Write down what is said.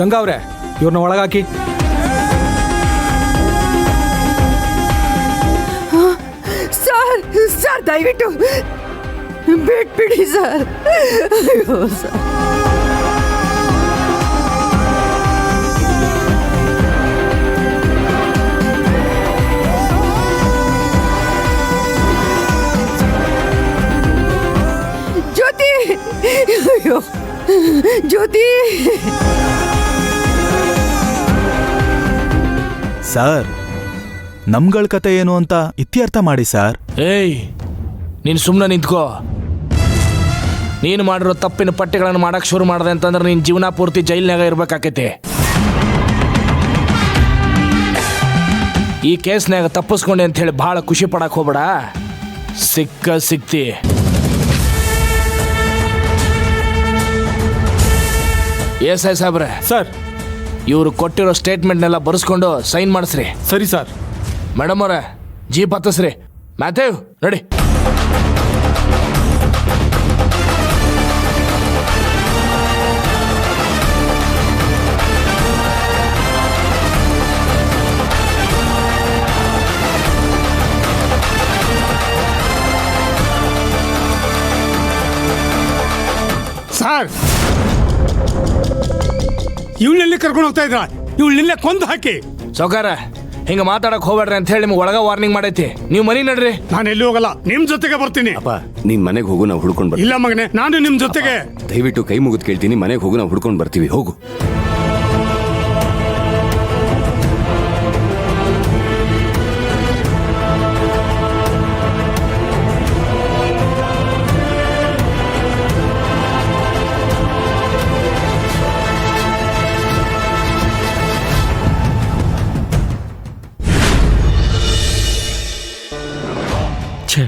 ಗಂಗಾ ಅವ್ರೆ, ಇವ್ರನ್ನ ಒಳಗಾಕಿ. Sir sir ದಯವಿಟ್ಟು ಬಿಟ್ಬಿಡಿ ಸರ್. ಅಯ್ಯೋ ಸರ್. ಜ್ಯೋತಿ, ಅಯ್ಯೋ ಜ್ಯೋತಿ. ಸರ್, ನಮ್ಗಳ ಕತೆ ಏನು ಅಂತ ಇತ್ಯರ್ಥ ಮಾಡಿ ಸರ್. ಏಯ್, ನೀನು ಸುಮ್ಮನೆ ನಿಂತ್ಕೋ. ನೀನು ಮಾಡಿರೋ ತಪ್ಪಿನ ಪಟ್ಟಿಗಳನ್ನು ಮಾಡಕ್ಕೆ ಶುರು ಮಾಡಿದೆ ಅಂತಂದ್ರೆ ನೀನು ಜೀವನ ಪೂರ್ತಿ ಜೈಲ್ನಾಗ ಇರ್ಬೇಕಾಕೈತಿ. ಈ ಕೇಸ್ನಾಗ ತಪ್ಪಿಸ್ಕೊಂಡೆ ಅಂತ ಹೇಳಿ ಭಾಳ ಖುಷಿ ಪಡಕ್ಕೆ ಹೋಗ್ಬೇಡ. ಸಿಕ್ತಿ. ಎಸ್ ಸಾಬ್ರೆ. ಸರ್, ಇವರು ಕೊಟ್ಟಿರೋ ಸ್ಟೇಟ್ಮೆಂಟ್ನೆಲ್ಲ ಬರೆಸ್ಕೊಂಡು ಸೈನ್ ಮಾಡಿಸ್ರಿ. ಸರಿ ಸರ್. ಮೇಡಮ್ ಅವರೇ, ಜೀಪ್ ಹತ್ತಿಸ್ರಿ. ಮ್ಯಾಥ್ಯೂ ನಡಿ. ಸರ್, ಇವಳಲ್ಲಿ ಕರ್ಕೊಂಡು ಹೋಗ್ತಾ ಇದ್ರ, ಇವಳನ್ನೆಲ್ಲ ಕೊಂದು ಹಾಕಿ. ಸೌಕಾರ, ಹಿಂಗೆ ಮಾತಾಡಕ್ ಹೋಗ್ಬೇಡ್ರಿ ಅಂತ ಹೇಳಿ ನಿಮ್ಗೆ ಒಳಗ ವಾರ್ನಿಂಗ್ ಮಾಡೈತಿ. ನೀವು ಮನೆ ನಡ್ರಿ. ನಾನು ಎಲ್ಲಿ ಹೋಗಲ್ಲ, ನಿಮ್ ಜೊತೆಗೆ ಬರ್ತೀನಿ. ಅಪ್ಪ, ನೀನ್ ಮನೆಗೆ ಹೋಗು, ನಾವು ಹುಡ್ಕೊಂಡು ಬರ್ತೀವಿ. ಇಲ್ಲ ಮಗನೇ, ನಾನು ನಿಮ್ ಜೊತೆಗೆ. ದಯವಿಟ್ಟು ಕೈ ಮುಗಿದು ಕೇಳ್ತೀನಿ, ಮನೆಗೆ ಹೋಗು, ನಾವು ಹುಡ್ಕೊಂಡು ಬರ್ತೀವಿ. ಹೋಗು. ಛೇ,